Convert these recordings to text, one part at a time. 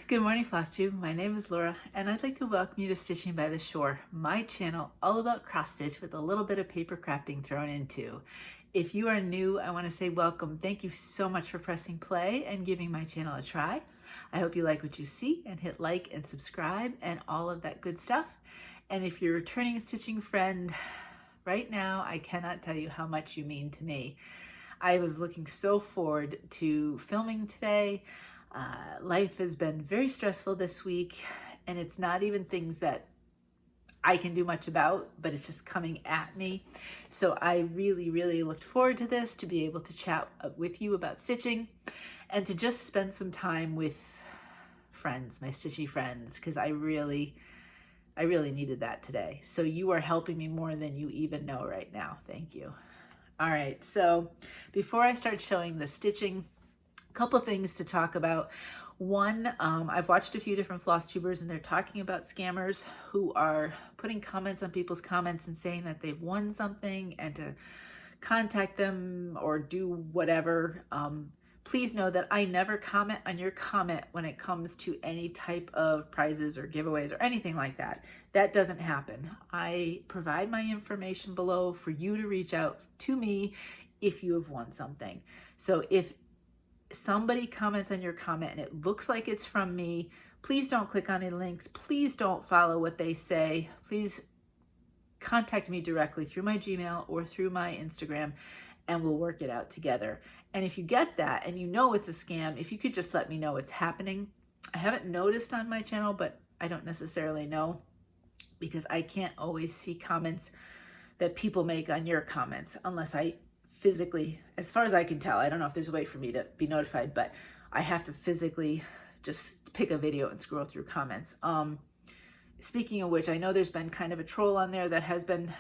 Good morning, Flosstube. My name is Laura, and I'd like to welcome you to Stitching by the Shore, my channel all about cross stitch with a little bit of paper crafting thrown in too. If you are new, I want to say welcome. Thank you so much for pressing play and giving my channel a try. I hope you like what you see and hit like and subscribe and all of that good stuff. And if you're a returning stitching friend, right now, I cannot tell you how much you mean to me. I was looking so forward to filming today. Life has been very stressful this week, and it's not even things that I can do much about, but it's just coming at me. So I really looked forward to this, to be able to chat with you about stitching and to just spend some time with friends, my stitchy friends, because I really needed that today. So you are helping me more than you even know right now. Thank you. All right, so before I start showing the stitching, couple things to talk about. One, I've watched a few different floss tubers and they're talking about scammers who are putting comments on people's comments and saying that they've won something and to contact them or do whatever. Please know that I never comment on your comment when it comes to any type of prizes or giveaways or anything like that. That doesn't happen. I provide my information below for you to reach out to me if you have won something. So if somebody comments on your comment and it looks like it's from me, please don't click on any links. Please don't follow what they say. Please contact me directly through my Gmail or through my Instagram and we'll work it out together. And if you get that and you know it's a scam, if you could just let me know it's happening. I haven't noticed on my channel, but I don't necessarily know because I can't always see comments that people make on your comments unless I physically, as far as I can tell, I don't know if there's a way for me to be notified, but I have to physically just pick a video and scroll through comments. Speaking of which, I know there's been kind of a troll on there that has been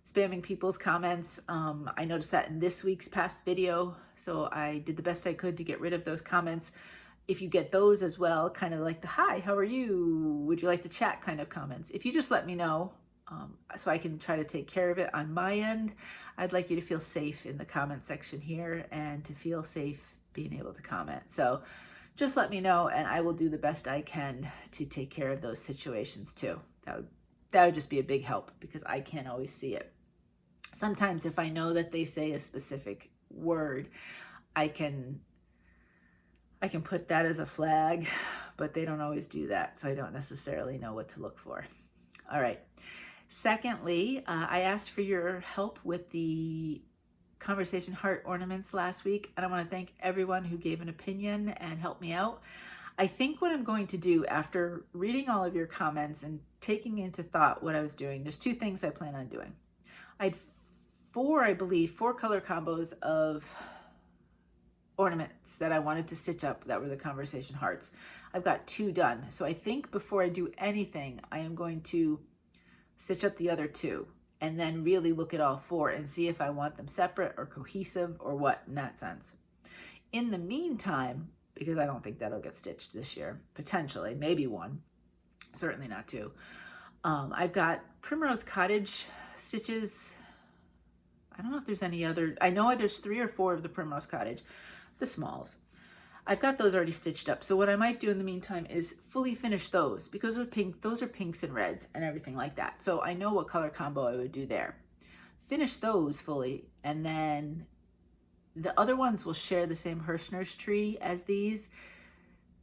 spamming people's comments. I noticed that in this week's past video, so I did the best I could to get rid of those comments. If you get those as well, kind of like the hi, how are you? Would you like to chat kind of comments? If you just let me know, so I can try to take care of it on my end. I'd like you to feel safe in the comment section here and to feel safe being able to comment. So just let me know and I will do the best I can to take care of those situations too. That would just be a big help because I can't always see it. Sometimes if I know that they say a specific word, I can put that as a flag, but they don't always do that. So I don't necessarily know what to look for. All right. Secondly, I asked for your help with the conversation heart ornaments last week, and I want to thank everyone who gave an opinion and helped me out. I think what I'm going to do after reading all of your comments and taking into thought what I was doing, there's two things I plan on doing. I had four color combos of ornaments that I wanted to stitch up that were the conversation hearts. I've got two done. So I think before I do anything, I am going to stitch up the other two and then really look at all four and see if I want them separate or cohesive or what in that sense. In the meantime, because I don't think that'll get stitched this year, potentially, maybe one, certainly not two. I've got Primrose Cottage stitches. I don't know if there's any other, I know there's 3 or 4 of the Primrose Cottage, the smalls. I've got those already stitched up. So what I might do in the meantime is fully finish those because those are pinks and reds and everything like that. So I know what color combo I would do there. Finish those fully and then the other ones will share the same Hirschner's tree as these.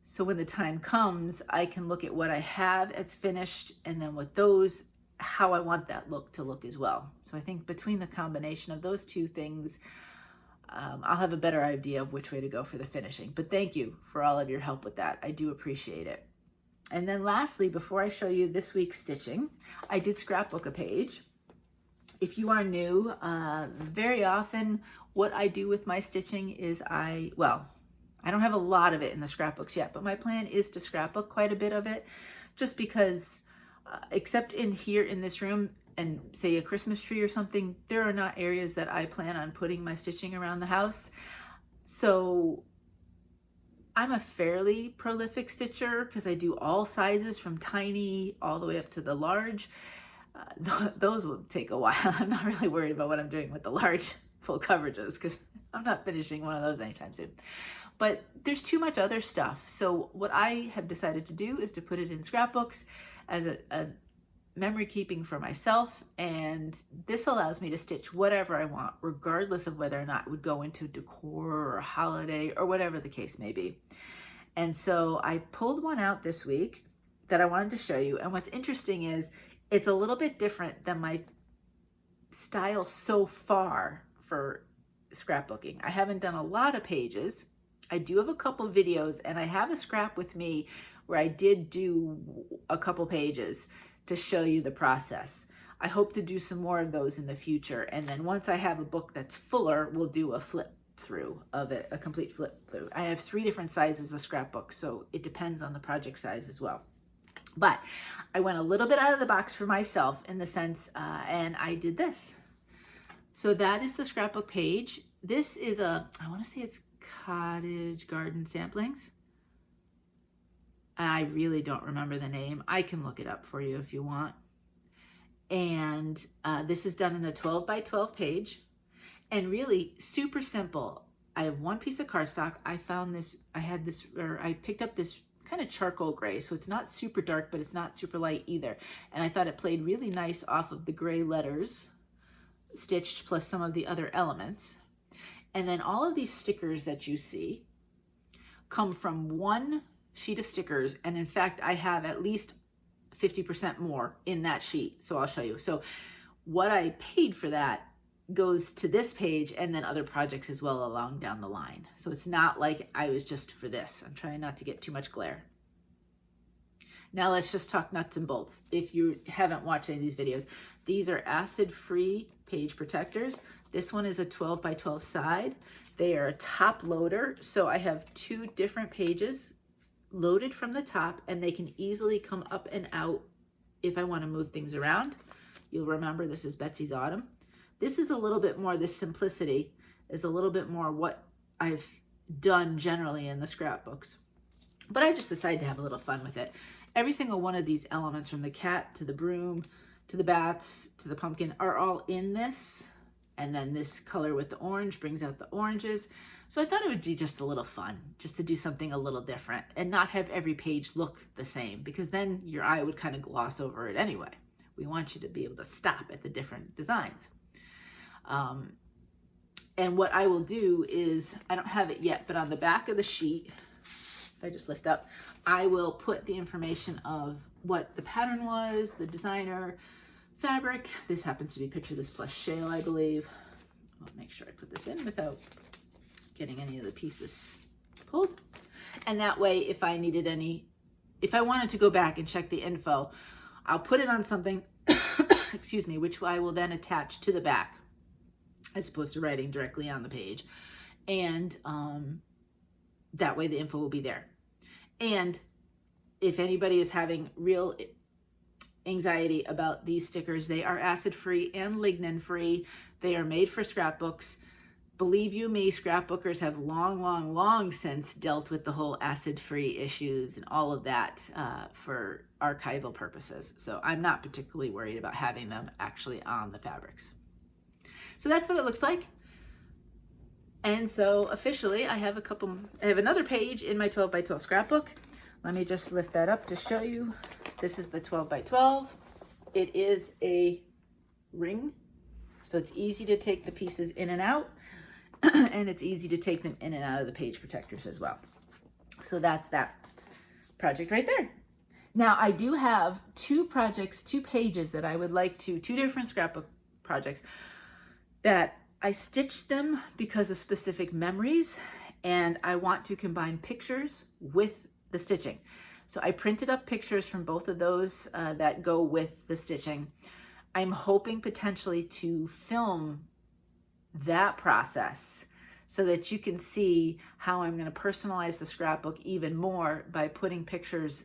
So when the time comes, I can look at what I have as finished and then with those, how I want that look to look as well. So I think between the combination of those two things, I'll have a better idea of which way to go for the finishing. But thank you for all of your help with that. I do appreciate it. And then lastly, before I show you this week's stitching, I did scrapbook a page. If you are new, very often what I do with my stitching is I don't have a lot of it in the scrapbooks yet, but my plan is to scrapbook quite a bit of it just because except in here in this room, and say a Christmas tree or something, there are not areas that I plan on putting my stitching around the house. So I'm a fairly prolific stitcher because I do all sizes from tiny all the way up to the large. Those will take a while. I'm not really worried about what I'm doing with the large full coverages because I'm not finishing one of those anytime soon. but there's too much other stuff. So what I have decided to do is to put it in scrapbooks as a memory keeping for myself, and this allows me to stitch whatever I want, regardless of whether or not it would go into decor or a holiday or whatever the case may be. And so I pulled one out this week that I wanted to show you, and what's interesting is it's a little bit different than my style so far for scrapbooking. I haven't done a lot of pages. I do have a couple videos, and I have a scrap with me where I did do a couple pages to show you the process. I hope to do some more of those in the future, and then once I have a book that's fuller, we'll do a flip through of it, a complete flip through. I have 3 different sizes of scrapbook, so it depends on the project size as well. But I went a little bit out of the box for myself in the sense, and I did this. So that is the scrapbook page. This is I want to say it's Cottage Garden Samplings. I really don't remember the name. I can look it up for you if you want. And this is done in a 12 by 12 page, and really super simple. I have 1 piece of cardstock. I picked up this kind of charcoal gray, so it's not super dark, but it's not super light either. And I thought it played really nice off of the gray letters stitched plus some of the other elements. And then all of these stickers that you see come from 1 sheet of stickers, and in fact I have at least 50% more in that sheet, so I'll show you. So what I paid for that goes to this page and then other projects as well along down the line. So it's not like I was just for this. I'm trying not to get too much glare. Now let's just talk nuts and bolts. If you haven't watched any of these videos, these are acid-free page protectors. This one is a 12 by 12 side. They are a top loader, so I have 2 different pages loaded from the top, and they can easily come up and out if I want to move things around. You'll remember this is Betsy's Autumn. This is a little bit more, this simplicity is a little bit more what I've done generally in the scrapbooks. But I just decided to have a little fun with it. Every single one of these elements, from the cat to the broom to the bats to the pumpkin, are all in this. And then this color with the orange brings out the oranges. So I thought it would be just a little fun, just to do something a little different and not have every page look the same, because then your eye would kind of gloss over it anyway. We want you to be able to stop at the different designs. And what I will do is, I don't have it yet, but on the back of the sheet, if I just lift up, I will put the information of what the pattern was, the designer, fabric. This happens to be Picture This Plus Shale, I believe. I'll make sure I put this in without getting any of the pieces pulled. And that way, if I needed if I wanted to go back and check the info, I'll put it on something, excuse me, which I will then attach to the back, as opposed to writing directly on the page. And that way the info will be there. And if anybody is having real anxiety about these stickers, they are acid-free and lignin-free. They are made for scrapbooks. Believe you me, scrapbookers have long since dealt with the whole acid-free issues and all of that for archival purposes. So I'm not particularly worried about having them actually on the fabrics. So that's what it looks like. And so officially I have another page in my 12 by 12 scrapbook. Let me just lift that up to show you. This is the 12 by 12. It is a ring, so it's easy to take the pieces in and out, and it's easy to take them in and out of the page protectors as well. So that's that project right there. Now I do have 2 pages that I would like to, 2 different scrapbook projects that I stitched them because of specific memories, and I want to combine pictures with the stitching. So I printed up pictures from both of those that go with the stitching. I'm hoping potentially to film that process so that you can see how I'm going to personalize the scrapbook even more by putting pictures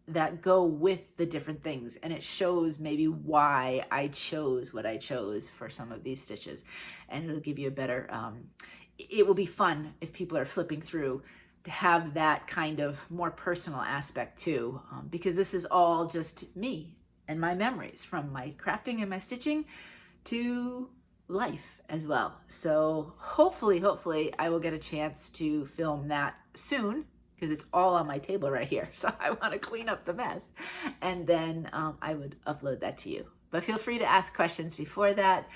that go with the different things, and it shows maybe why I chose what I chose for some of these stitches, and it'll give you a better it will be fun if people are flipping through to have that kind of more personal aspect too, because this is all just me and my memories from my crafting and my stitching to life as well. So hopefully I will get a chance to film that soon, because it's all on my table right here. So I want to clean up the mess, and then I would upload that to you. But feel free to ask questions before that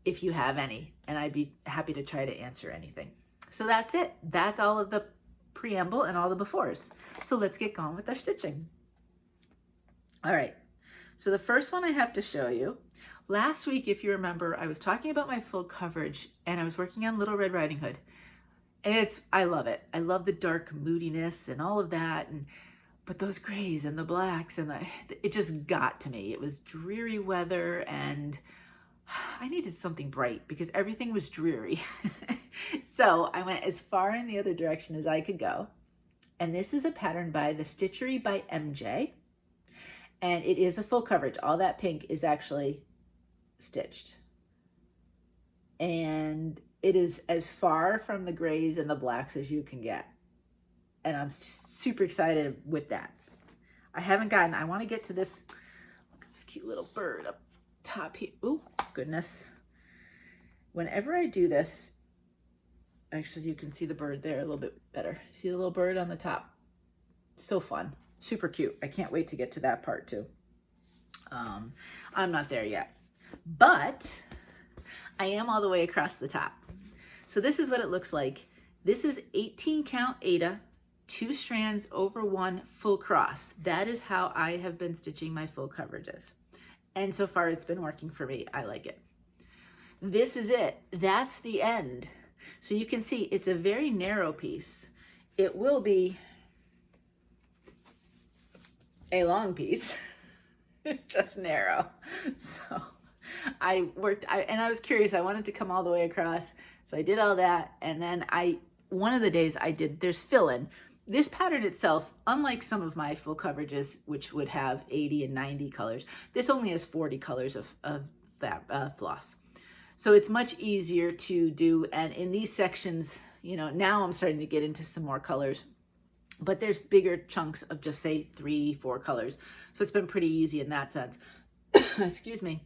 if you have any, and I'd be happy to try to answer anything. So that's it. That's all of the preamble and all the befores. So let's get going with our stitching. All right. So the first one I have to show you, last week, if you remember, I was talking about my full coverage and I was working on Little Red Riding Hood. And I love it. I love the dark moodiness and all of that. But those grays and the blacks and it just got to me. It was dreary weather and I needed something bright because everything was dreary. So I went as far in the other direction as I could go. And this is a pattern by the Stitchery by MJ. And it is a full coverage. All that pink is actually stitched. And it is as far from the grays and the blacks as you can get. And I'm super excited with that. I want to get to this, look at this cute little bird up top here. Oh, goodness. Whenever I do this, actually you can see the bird there a little bit better. See the little bird on the top? So fun. Super cute. I can't wait to get to that part too. I'm not there yet, but I am all the way across the top. So this is what it looks like. This is 18 count aida, 2 strands over 1 full cross. That is how I have been stitching my full coverages. And so far it's been working for me. I like it. This is it. That's the end. So you can see it's a very narrow piece. It will be a long piece, just narrow. So I was curious. I wanted to come all the way across. So I did all that. And then one of the days there's fill-in. This pattern itself, unlike some of my full coverages, which would have 80 and 90 colors, this only has 40 colors of floss. So it's much easier to do. And in these sections, now I'm starting to get into some more colors, but there's bigger chunks of just say 3-4 colors. So it's been pretty easy in that sense. Excuse me,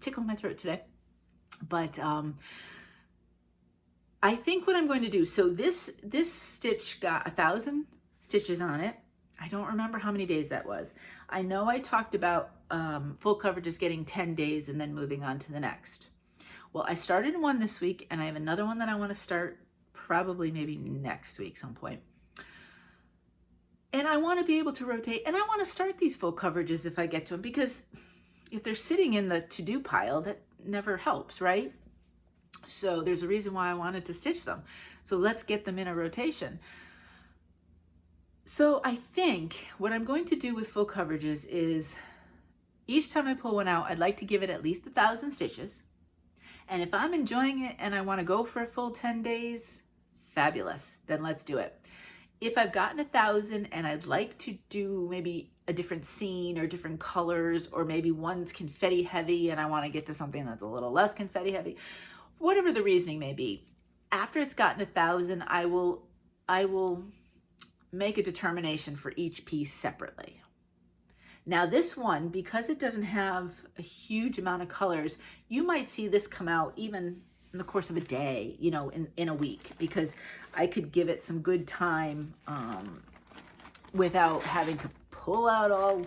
tickling my throat today. But I think what I'm going to do, so this stitch got 1,000 stitches on it. I don't remember how many days that was. I know I talked about full coverages getting 10 days and then moving on to the next. Well, I started one this week and I have another one that I want to start probably maybe next week some point. And I want to be able to rotate, and I want to start these full coverages if I get to them, because if they're sitting in the to-do pile, that never helps, right? So there's a reason why I wanted to stitch them. So let's get them in a rotation. So I think what I'm going to do with full coverages is each time I pull one out, I'd like to give it at least 1,000 stitches. And if I'm enjoying it and I want to go for a full 10 days, fabulous, then let's do it. If I've gotten 1,000 and I'd like to do maybe a different scene or different colors, or maybe one's confetti heavy and I want to get to something that's a little less confetti heavy, whatever the reasoning may be, after it's gotten 1,000, I will make a determination for each piece separately. Now this one, because it doesn't have a huge amount of colors, you might see this come out even in the course of a day, in a week, because I could give it some good time without having to pull out all,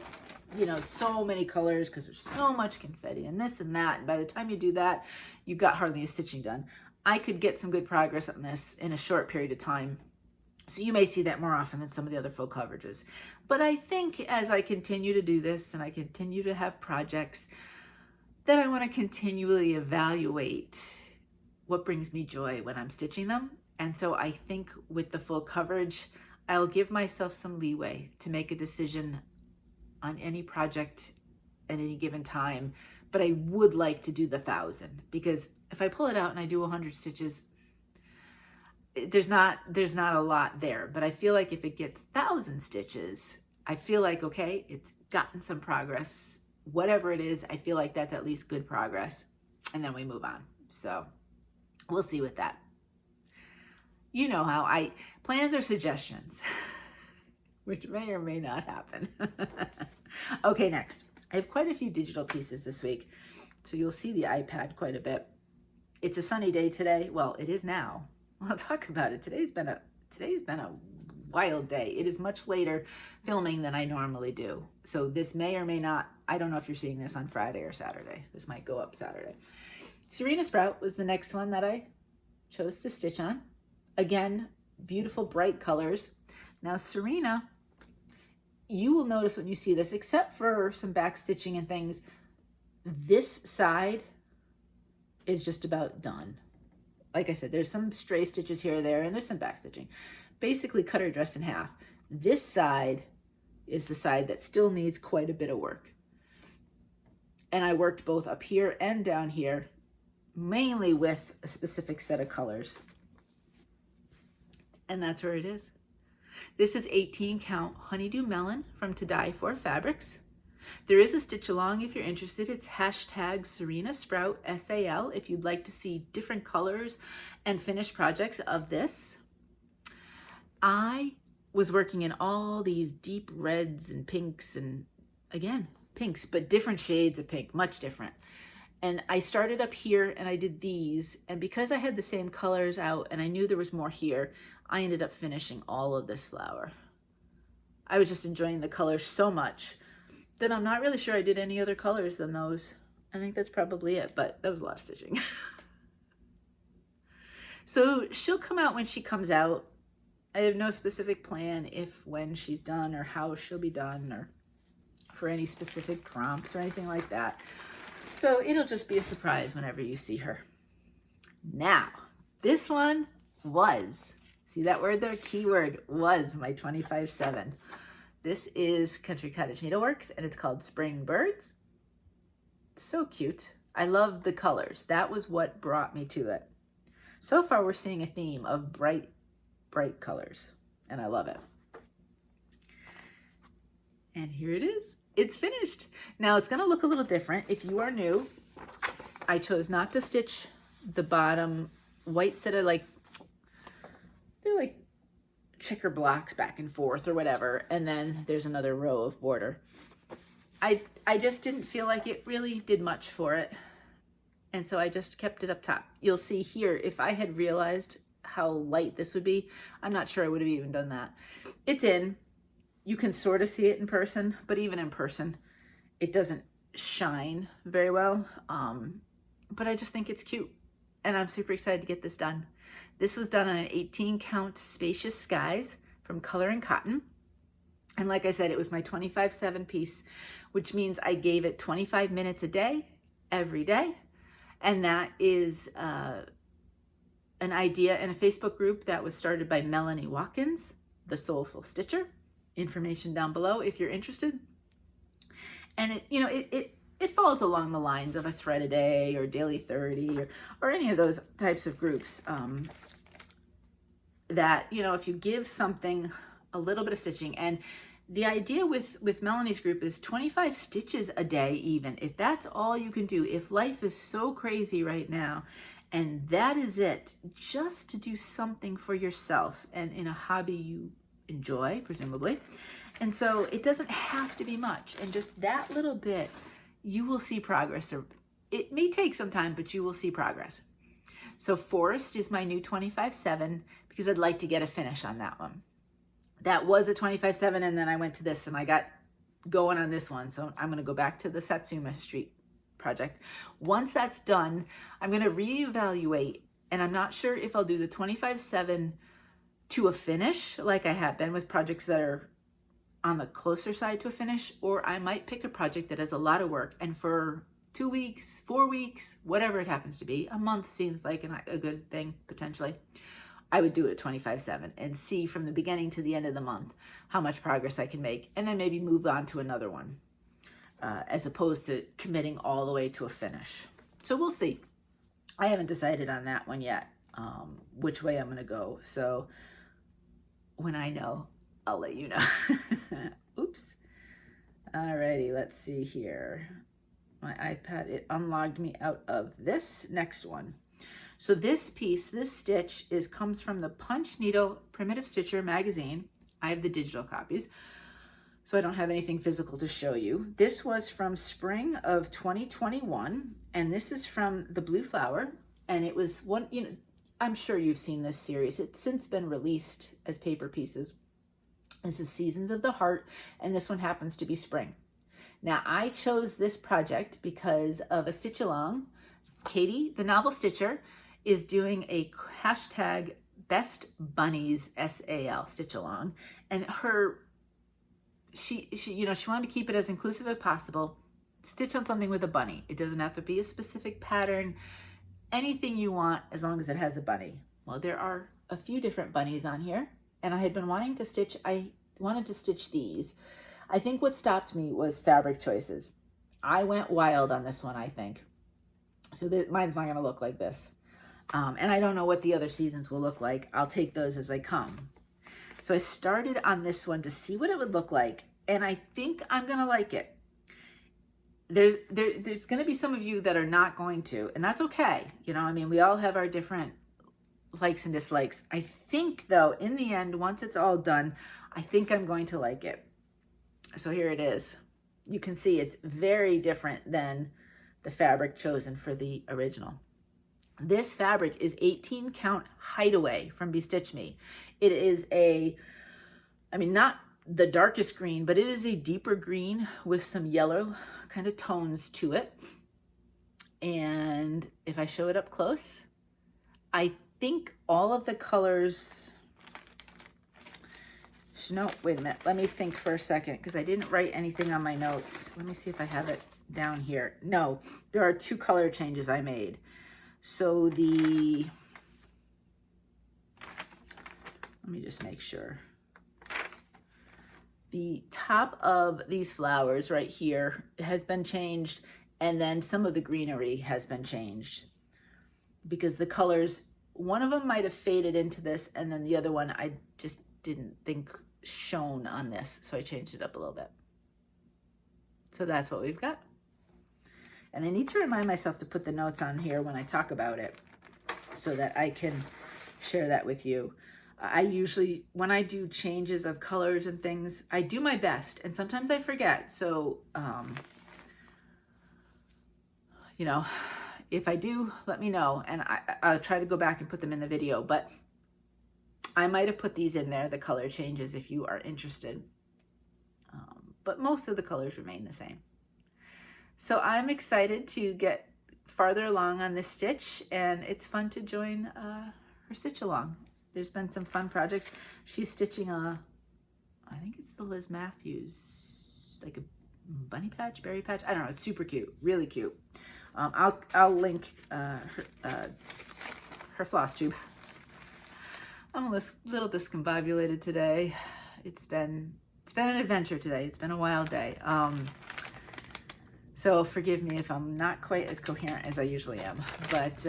so many colors, because there's so much confetti and this and that. And by the time you do that, you've got hardly any stitching done. I could get some good progress on this in a short period of time. So you may see that more often than some of the other full coverages. But I think as I continue to do this and I continue to have projects, that I want to continually evaluate what brings me joy when I'm stitching them. And so I think with the full coverage, I'll give myself some leeway to make a decision on any project at any given time. But I would like to do the 1,000, because if I pull it out and I do 100 stitches, there's not a lot there. But I feel like if it gets 1,000 stitches, I feel like, okay, it's gotten some progress. Whatever it is, I feel like that's at least good progress. And then we move on. So we'll see with that. You know how plans are suggestions, which may or may not happen. Okay, next. I have quite a few digital pieces this week. So you'll see the iPad quite a bit. It's a sunny day today. Well, it is now. I'll talk about it. Today's been a wild day. It is much later filming than I normally do. So this may or may not, I don't know if you're seeing this on Friday or Saturday. This might go up Saturday. Serena Sprout was the next one that I chose to stitch on. Again, beautiful bright colors. Now Serena, you will notice when you see this, except for some back stitching and things, this side is just about done. Like I said, there's some stray stitches here or there, and there's some back stitching. Basically cut her dress in half. This side is the side that still needs quite a bit of work. And I worked both up here and down here, mainly with a specific set of colors. And that's where it is. This is 18 count Honeydew Melon from To Die For Fabrics. There is a stitch along if you're interested. It's hashtag Serena Sprout SAL if you'd like to see different colors and finished projects of this. I was working in all these deep reds and pinks and, again, pinks, but different shades of pink, much different. And I started up here and I did these, and because I had the same colors out and I knew there was more here, I ended up finishing all of this flower. I was just enjoying the colors so much that I'm not really sure I did any other colors than those. I think that's probably it, but that was a lot of stitching. So she'll come out when she comes out. I have no specific plan if when she's done or how she'll be done or for any specific prompts or anything like that. So it'll just be a surprise whenever you see her. Now, this one was, see that word there, keyword, was my 25/7. This is Country Cottage Needleworks and it's called Spring Birds. So cute. I love the colors. That was what brought me to it. So far we're seeing a theme of bright colors, and I love it. And here it is. It's finished. Now it's going to look a little different. If you are new, I chose not to stitch the bottom white set of they're like checker blocks back and forth or whatever, and then there's another row of border. I just didn't feel like it really did much for it, and so I just kept it up top. You'll see here, if I had realized how light this would be, I'm not sure I would have even done that. It's in. You can sort of see it in person, but even in person, it doesn't shine very well. But I just think it's cute, and I'm super excited to get this done. This was done on an 18 count Spacious Skies from Color and Cotton. And like I said, it was my 25/7 piece, which means I gave it 25 minutes a day, every day. And that is an idea in a Facebook group that was started by Melanie Watkins, the Soulful Stitcher. Information down below if you're interested. And it falls along the lines of a thread a day or daily 30 or any of those types of groups that, if you give something a little bit of stitching, and the idea with Melanie's group is 25 stitches a day, even if that's all you can do, if life is so crazy right now and that is it, just to do something for yourself and in a hobby you enjoy, presumably. And so it doesn't have to be much, and just that little bit, you will see progress. Or it may take some time, but you will see progress. So Forest is my new 25/7 because I'd like to get a finish on that one. That was a 25/7, and then I went to this and I got going on this one. So I'm going to go back to the Satsuma Street project. Once that's done, I'm going to reevaluate, and I'm not sure if I'll do the 25/7 to a finish like I have been with projects that are on the closer side to a finish, or I might pick a project that has a lot of work, and for 2 weeks, 4 weeks, whatever it happens to be, a month seems like a good thing potentially, I would do it 25/7 and see from the beginning to the end of the month how much progress I can make, and then maybe move on to another one as opposed to committing all the way to a finish. So we'll see. I haven't decided on that one yet, which way I'm going to go. So when I know, I'll let you know. Oops. Alrighty, let's see here. My iPad, it unlogged me out of this next one. So this piece, this stitch comes from the Punch Needle Primitive Stitcher magazine. I have the digital copies. So I don't have anything physical to show you. This was from spring of 2021, and this is from the Blue Flower, and it was one, you know, I'm sure you've seen this series. It's since been released as paper pieces. This is Seasons of the Heart, and this one happens to be spring. Now, I chose this project because of a stitch along. Katie, the novel stitcher, is doing a hashtag bestbunniessal stitch along, and she you know, she wanted to keep it as inclusive as possible. Stitch on something with a bunny. It doesn't have to be a specific pattern, anything you want as long as it has a bunny. Well, there are a few different bunnies on here, and I had been wanting to stitch, I wanted to stitch these. I think what stopped me was fabric choices. I went wild on this one, I think. So mine's not gonna look like this. And I don't know what the other seasons will look like. I'll take those as I come. So I started on this one to see what it would look like, and I think I'm gonna like it. There's gonna be some of you that are not going to, and that's okay. You know, I mean, we all have our different likes and dislikes. I think though, in the end, once it's all done, I think I'm going to like it. So here it is. You can see it's very different than the fabric chosen for the original. This fabric is 18 count Hideaway from Bestitchme. It is a, I mean, not the darkest green, but it is a deeper green with some yellow kind of tones to it. And if I show it up close, I think all of the colors, no, wait a minute. Let me think for a second because I didn't write anything on my notes. Let me see if I have it down here. No, there are 2 color changes I made. So let me just make sure. The top of these flowers right here has been changed, and then some of the greenery has been changed because the colors, one of them might have faded into this, and then the other one I just didn't think shone on this, so I changed it up a little bit. So that's what we've got. And I need to remind myself to put the notes on here when I talk about it so that I can share that with you. I usually, when I do changes of colors and things, I do my best, and sometimes I forget. So, you know, if I do, let me know, and I'll try to go back and put them in the video, but I might have put these in there, the color changes, if you are interested. But most of the colors remain the same. So I'm excited to get farther along on this stitch, and it's fun to join her stitch along. There's been some fun projects. She's stitching I think it's the Liz Matthews, like a bunny patch, berry patch. I don't know. It's super cute, really cute. I'll link her Flosstube. I'm a little discombobulated today. It's been an adventure today. It's been a wild day. So forgive me if I'm not quite as coherent as I usually am, but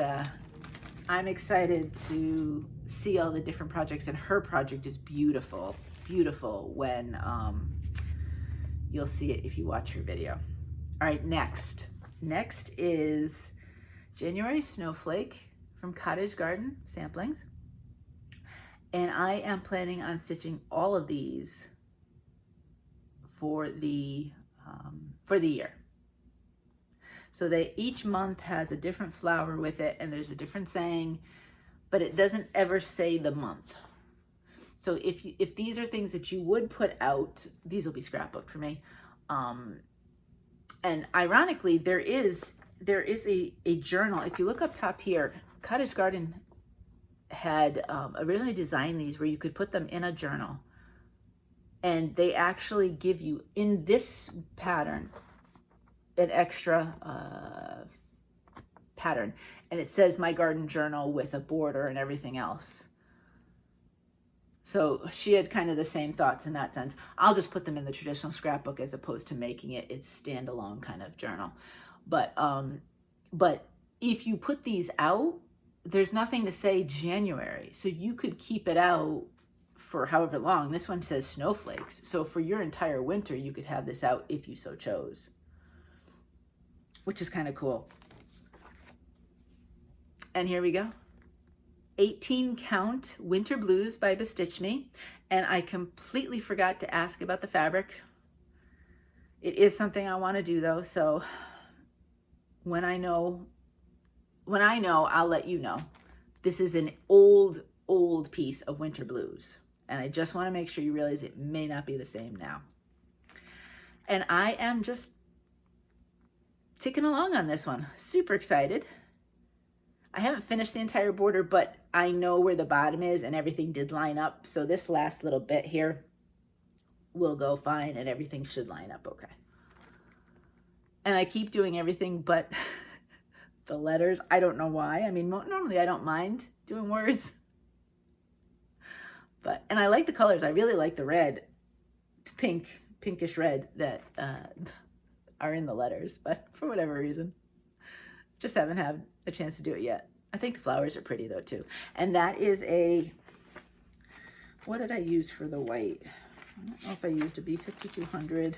I'm excited to see all the different projects, and her project is beautiful, beautiful when you'll see it if you watch her video. All right, next is January Snowflake from Cottage Garden Samplings. And I am planning on stitching all of these for the year. So each month has a different flower with it, and there's a different saying, but it doesn't ever say the month. So if these are things that you would put out, these will be scrapbooked for me. And ironically, there is a journal. If you look up top here, Cottage Garden had originally designed these where you could put them in a journal, and they actually give you, in this pattern, an extra pattern, and it says My Garden Journal with a border and everything else. So she had kind of the same thoughts in that sense. I'll just put them in the traditional scrapbook as opposed to making it its standalone kind of journal. But if you put these out, there's nothing to say January, so you could keep it out for however long. This one says snowflakes, so for your entire winter you could have this out if you so chose, which is kind of cool. And here we go. 18 count Winter Blues by Bestitchme. And I completely forgot to ask about the fabric. It is something I want to do though, so when I know, I'll let you know. This is an old piece of Winter Blues, and I just want to make sure you realize it may not be the same now. And I am just ticking along on this one. Super excited. I haven't finished the entire border, but I know where the bottom is and everything did line up. So this last little bit here will go fine and everything should line up okay. And I keep doing everything but the letters. I don't know why. I mean, normally I don't mind doing words. And I like the colors. I really like the red, pinkish red that are in the letters, but for whatever reason, just haven't had a chance to do it yet. I think the flowers are pretty though too. And that is what did I use for the white? I don't know if I used a B5200.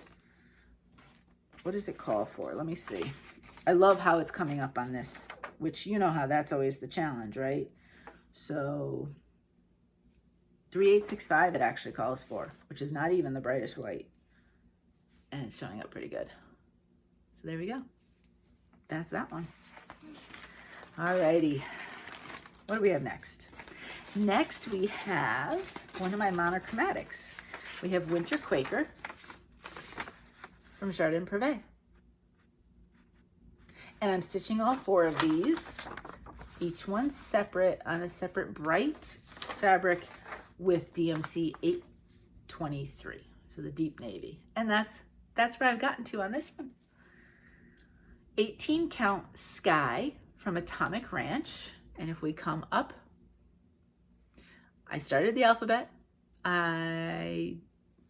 What does it call for? Let me see. I love how it's coming up on this, which you know how that's always the challenge, right? So 3865 it actually calls for, which is not even the brightest white. And it's showing up pretty good. So there we go. That's that one. Alrighty. What do we have next? Next we have one of my monochromatics. We have Winter Quaker from Jardin Prive. And I'm stitching all 4 of these, each one separate on a separate bright fabric with DMC 823, so the deep navy. And that's where I've gotten to on this one. 18 count Sky from Atomic Ranch. And if we come up, I started the alphabet. I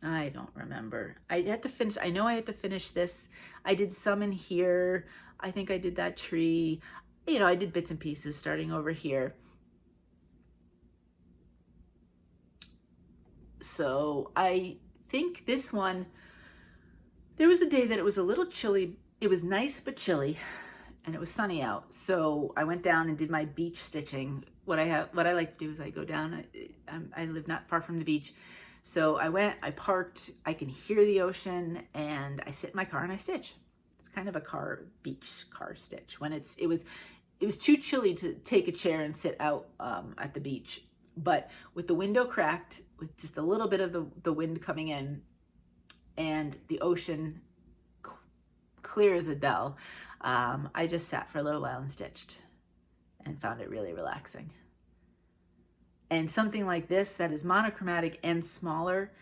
don't remember. I had to finish. I know I had to finish this. I did some in here. I think I did that tree. You know, I did bits and pieces starting over here. So I think this one, there was a day that it was a little chilly. It was nice but chilly, and it was sunny out. So I went down and did my beach stitching. What I like to do is I go down. I live not far from the beach. So I went, I parked, I can hear the ocean, and I sit in my car and I stitch. It's kind of a beach car stitch. When it was too chilly to take a chair and sit out at the beach. But with the window cracked, with just a little bit of the wind coming in, and the ocean clear as a bell, I just sat for a little while and stitched and found it really relaxing. And something like this that is monochromatic and smaller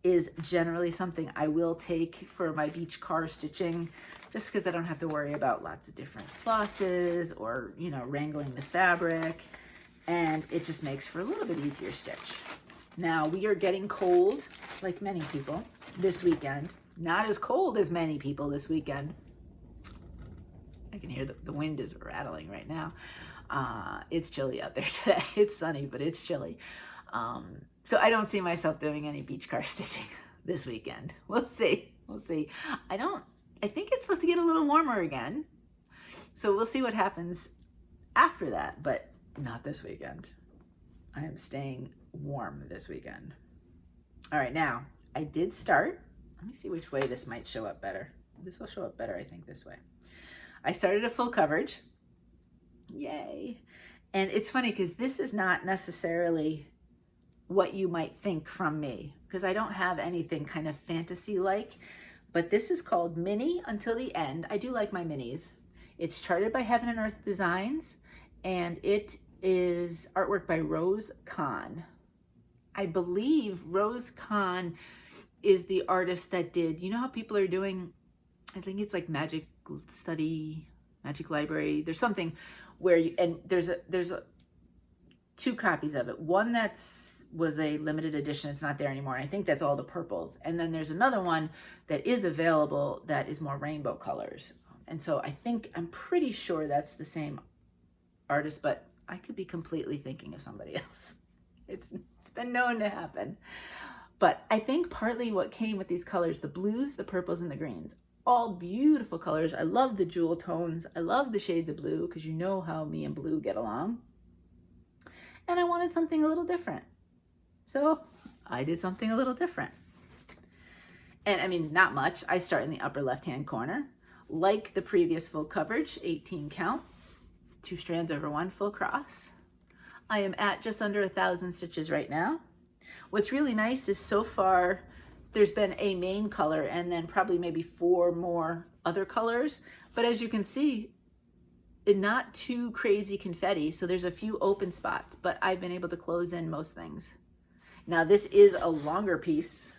is generally something I will take for my beach car stitching, just because I don't have to worry about lots of different flosses or, you know, wrangling the fabric, and it just makes for a little bit easier stitch. Now, we are getting cold, like many people, this weekend. Not as cold as many people this weekend. I can hear the wind is rattling right now. It's chilly out there today. It's sunny, but it's chilly. So I don't see myself doing any beach car stitching this weekend. We'll see. We'll see. I think it's supposed to get a little warmer again. So we'll see what happens after that, but not this weekend. I am staying warm this weekend. All right, now I did start. Let me see which way this might show up better. This will show up better, I think, this way. I started a full coverage. Yay. And it's funny because this is not necessarily what you might think from me, because I don't have anything kind of fantasy-like, but this is called Mini Until the End. I do like my minis. It's charted by Heaven and Earth Designs, and it is artwork by Rose Kahn. I believe Rose Kahn is the artist that did, you know how people are doing, I think it's like Magic Study, Magic Library. There's something where there's two copies of it. One was a limited edition. It's not there anymore. And I think that's all the purples. And then there's another one that is available that is more rainbow colors. And so I'm pretty sure that's the same artist, but I could be completely thinking of somebody else. It's been known to happen. But I think partly what came with these colors, the blues, the purples, and the greens, all beautiful colors. I love the jewel tones. I love the shades of blue, because you know how me and blue get along. And I wanted something a little different. So I did something a little different. And I mean, not much. I start in the upper left-hand corner. Like the previous full coverage, 18 count, 2 strands over 1 full cross. I am at just under 1,000 stitches right now. What's really nice is so far there's been a main color and then probably maybe 4 more other colors. But as you can see, not too crazy confetti. So there's a few open spots, but I've been able to close in most things. Now this is a longer piece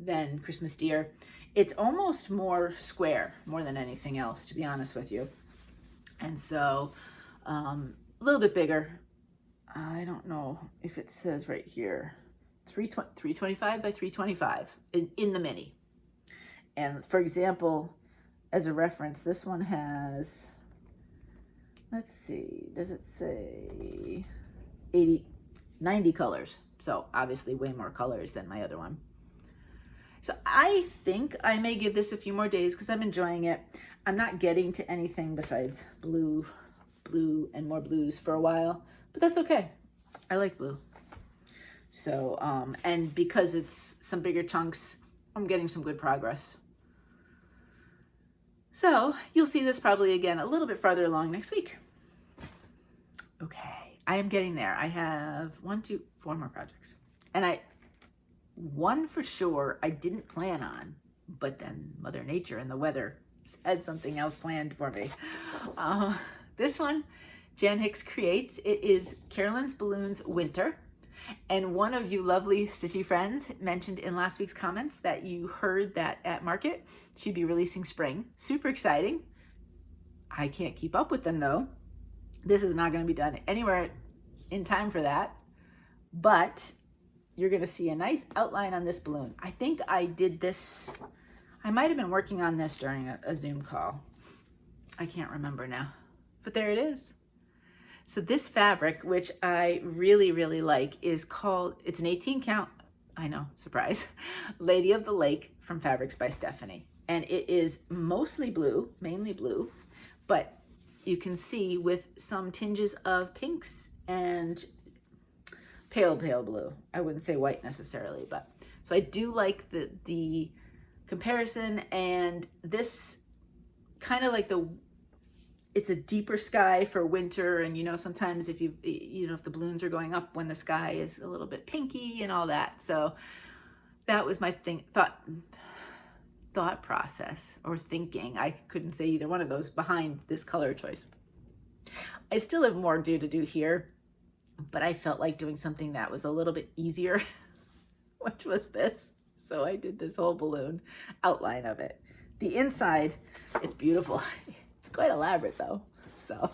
than Christmas Deer. It's almost more square, more than anything else, to be honest with you. And so a little bit bigger. I don't know if it says right here, 325 by 325 in the mini. And for example, as a reference, this one has, let's see, does it say 90 colors? So obviously way more colors than my other one. So I think I may give this a few more days because I'm enjoying it. I'm not getting to anything besides blue, and more blues for a while, but that's okay. I like blue. So, and because it's some bigger chunks, I'm getting some good progress. So you'll see this probably again a little bit farther along next week. Okay, I am getting there. I have 4 more projects. And one for sure I didn't plan on, but then Mother Nature and the weather had something else planned for me. This one, Jan Hicks creates. It is Carolyn's Balloons Winter. And one of you lovely Stitchy friends mentioned in last week's comments that you heard that at market she'd be releasing spring. Super exciting. I can't keep up with them though. This is not going to be done anywhere in time for that, but you're going to see a nice outline on this balloon. I think I did this, I might have been working on this during a Zoom call. I can't remember now, but there it is. So this fabric, which I really, really like, is called, it's an 18 count, I know, surprise, Lady of the Lake from Fabrics by Stephanie. And it is mostly blue, mainly blue, but you can see with some tinges of pinks and pale blue. I wouldn't say white necessarily, but so I do like the comparison, and this kind of like it's a deeper sky for winter, and you know, sometimes if if the balloons are going up when the sky is a little bit pinky and all that. So that was my thought process or thinking. I couldn't say either one of those behind this color choice. I still have more to do here, but I felt like doing something that was a little bit easier, which was this. So I did this whole balloon outline of it. The inside, it's beautiful. It's quite elaborate though. So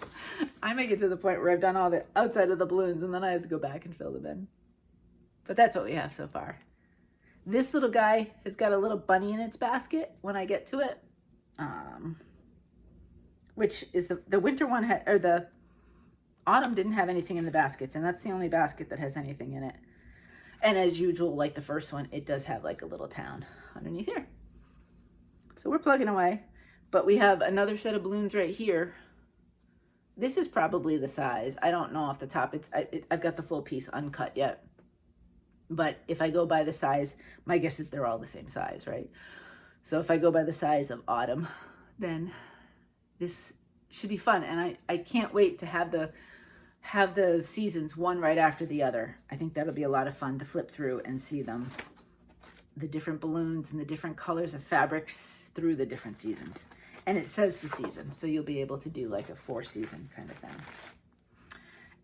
I may get to the point where I've done all the outside of the balloons and then I have to go back and fill them in. But that's what we have so far. This little guy has got a little bunny in its basket when I get to it, which is the winter one or the autumn didn't have anything in the baskets, and that's the only basket that has anything in it. And as usual, like the first one, it does have like a little town underneath here. So we're plugging away, but we have another set of balloons right here. This is probably the size. I don't know off the top. I've got the full piece uncut yet. But if I go by the size, my guess is they're all the same size, right? So if I go by the size of autumn, then this should be fun. And I can't wait to have the seasons one right after the other. I think that'll be a lot of fun to flip through and see them, the different balloons and the different colors of fabrics through the different seasons. And it says the season, so you'll be able to do like a 4-season kind of thing.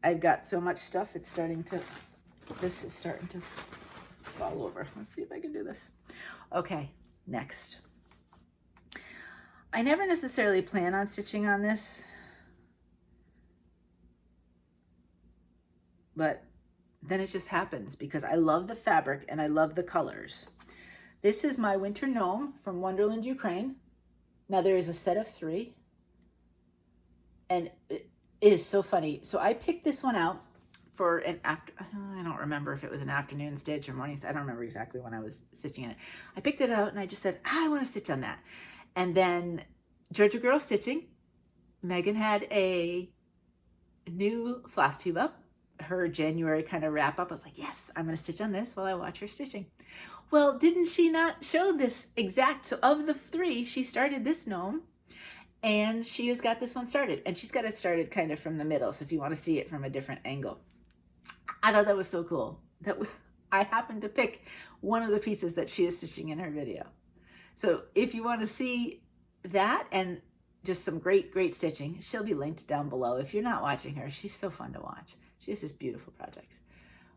I've got so much stuff, this is starting to fall over. Let's see if I can do this. Okay, next. I never necessarily plan on stitching on this, but then it just happens because I love the fabric and I love the colors. This is my winter gnome from Wonderland, Ukraine. Now there is a set of 3, and it is so funny. So I picked this one out for I don't remember if it was an afternoon stitch or morning. I don't remember exactly when I was stitching it. I picked it out and I just said, I want to stitch on that. And then Georgia Girl Stitching, Megan had a new Flosstube up, her January kind of wrap up. I was like, yes, I'm going to stitch on this while I watch her stitching. Well, didn't she not show this exact? So of the 3, she started this gnome, and she has got this one started, and she's got it started kind of from the middle. So if you want to see it from a different angle, I thought that was so cool that I happened to pick one of the pieces that she is stitching in her video. So if you want to see that and just some great stitching, she'll be linked down below. If you're not watching her, she's so fun to watch. She has just beautiful projects.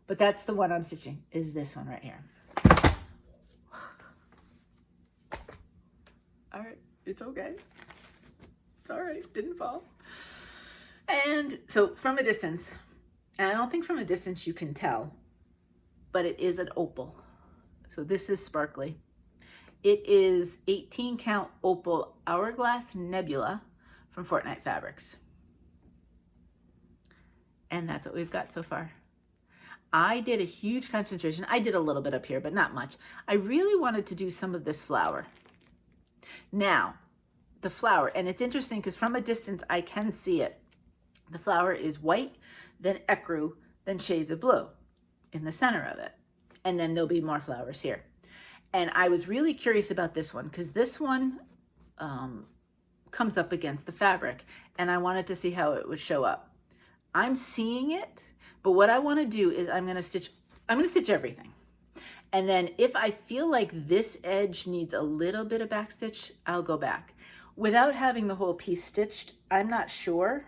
But that's the one I'm stitching, is this one right here. All right, it's okay. It's all right, didn't fall. And so from a distance, and I don't think from a distance you can tell, but it is an opal. So this is sparkly. It is 18 count opal Hourglass Nebula from Fortnight Fabrics. And that's what we've got so far. I did a huge concentration. I did a little bit up here, but not much. I really wanted to do some of this flower. Now, the flower, and it's interesting because from a distance I can see it. The flower is white, then ecru, then shades of blue in the center of it. And then there'll be more flowers here. And I was really curious about this one because this one comes up against the fabric, and I wanted to see how it would show up. I'm seeing it, but what I want to do is I'm going to stitch everything. And then if I feel like this edge needs a little bit of back stitch, I'll go back. Without having the whole piece stitched, I'm not sure,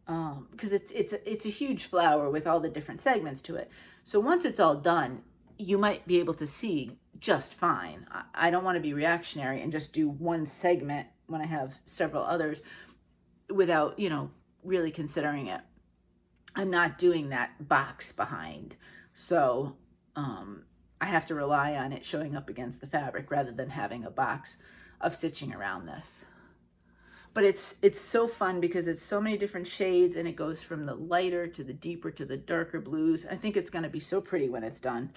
because it's a huge flower with all the different segments to it. So once it's all done, you might be able to see just fine. I don't want to be reactionary and just do one segment when I have several others without, you know, really considering it. I'm not doing that box behind. So I have to rely on it showing up against the fabric rather than having a box of stitching around this. But it's so fun because it's so many different shades, and it goes from the lighter to the deeper to the darker blues. I think it's going to be so pretty when it's done.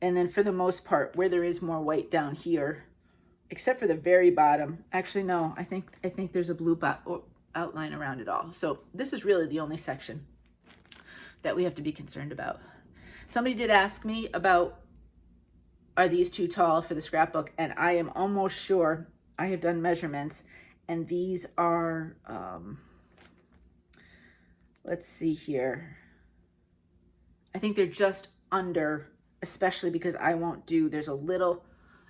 And then for the most part, where there is more white down here, except for the very bottom, actually no, I think there's a blue outline around it all. So this is really the only section that we have to be concerned about. Somebody did ask me about, are these too tall for the scrapbook? And I am almost sure I have done measurements, and these are, let's see here. I think they're just under, especially because I won't do, there's a little,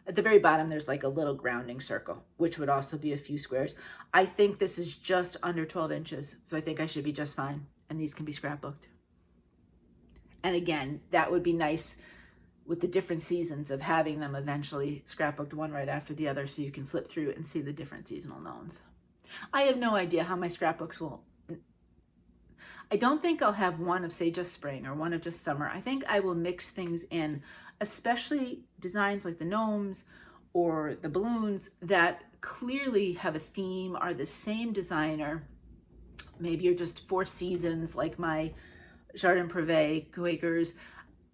at the very bottom, there's like a little grounding circle, which would also be a few squares. I think this is just under 12 inches. So I think I should be just fine. And these can be scrapbooked. And again, that would be nice with the different seasons of having them eventually scrapbooked one right after the other, so you can flip through and see the different seasonal gnomes. I have no idea how my scrapbooks will, I don't think I'll have one of, say, just spring or one of just summer. I think I will mix things in, especially designs like the gnomes or the balloons that clearly have a theme, are the same designer. Maybe you're just 4 seasons like my Jardin Prive Quakers.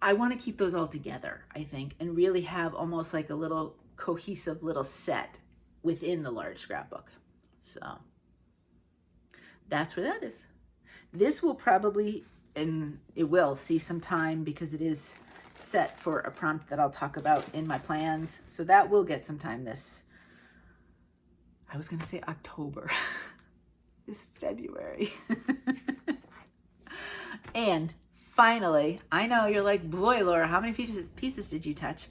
I want to keep those all together, I think, and really have almost like a little cohesive little set within the large scrapbook. So that's where that is. This will probably, and it will see some time because it is set for a prompt that I'll talk about in my plans. So that will get some time this, I was going to say October, this February. And finally, I know you're like, boy, Laura, how many pieces did you touch?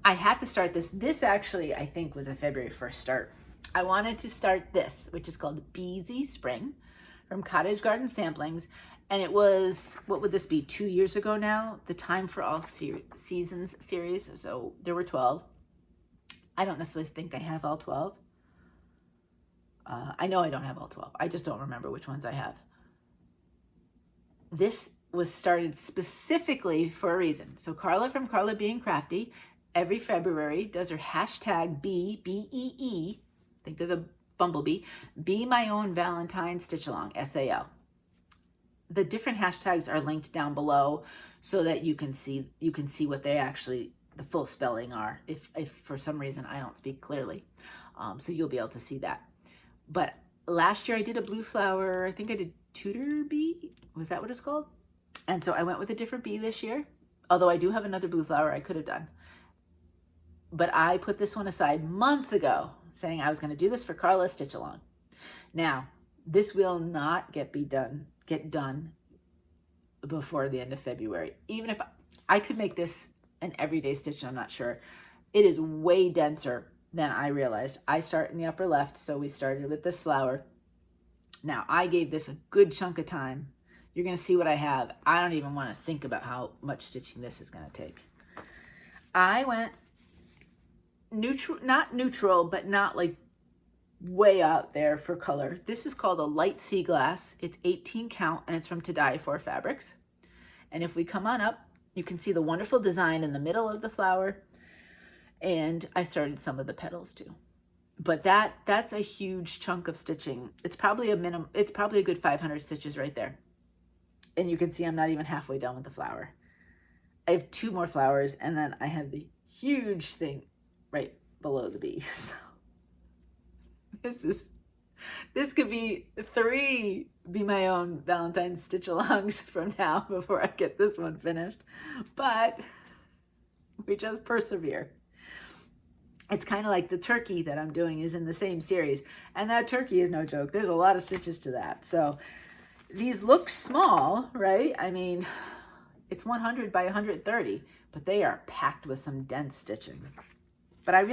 I had to start this. This actually, I think, was a February 1st start. I wanted to start this, which is called Beesy Spring from Cottage Garden Samplings. And it was, what would this be, 2 years ago now? The Time for All Seasons series. So there were 12. I don't necessarily think I have all 12. I know I don't have all 12. I just don't remember which ones I have. This was started specifically for a reason. So Carla from Carla Being Crafty every February does her hashtag B-E-E, think of the bumblebee, Be My Own Valentine Stitch Along, S-A-L. The different hashtags are linked down below so that you can see what they actually, the full spelling are, if for some reason I don't speak clearly. So you'll be able to see that. But last year I did a blue flower. I think I did Tudor bee. Was that what it's called? And so I went with a different bee this year. Although I do have another blue flower I could have done. But I put this one aside months ago, saying I was going to do this for Carla's Stitch Along. Now, this will not get done before the end of February. Even if I could make this an everyday stitch, I'm not sure. It is way denser than I realized. I start in the upper left, so we started with this flower. Now, I gave this a good chunk of time. You're going to see what I have. I don't even want to think about how much stitching this is going to take. I went neutral, not neutral, but not like way out there for color. This is called a light sea glass. It's 18 count and it's from To Dye For Fabrics. And if we come on up, you can see the wonderful design in the middle of the flower. And I started some of the petals too. But that's a huge chunk of stitching. It's probably a minimum, it's probably a good 500 stitches right there. And you can see I'm not even halfway done with the flower. I have 2 more flowers and then I have the huge thing right below the bee. So this could be 3 Be My Own Valentine's Stitch Alongs from now before I get this one finished. But we just persevere. It's kind of like the turkey that I'm doing is in the same series. And that turkey is no joke. There's a lot of stitches to that. So these look small, right? I mean, it's 100 by 130, but they are packed with some dense stitching. But I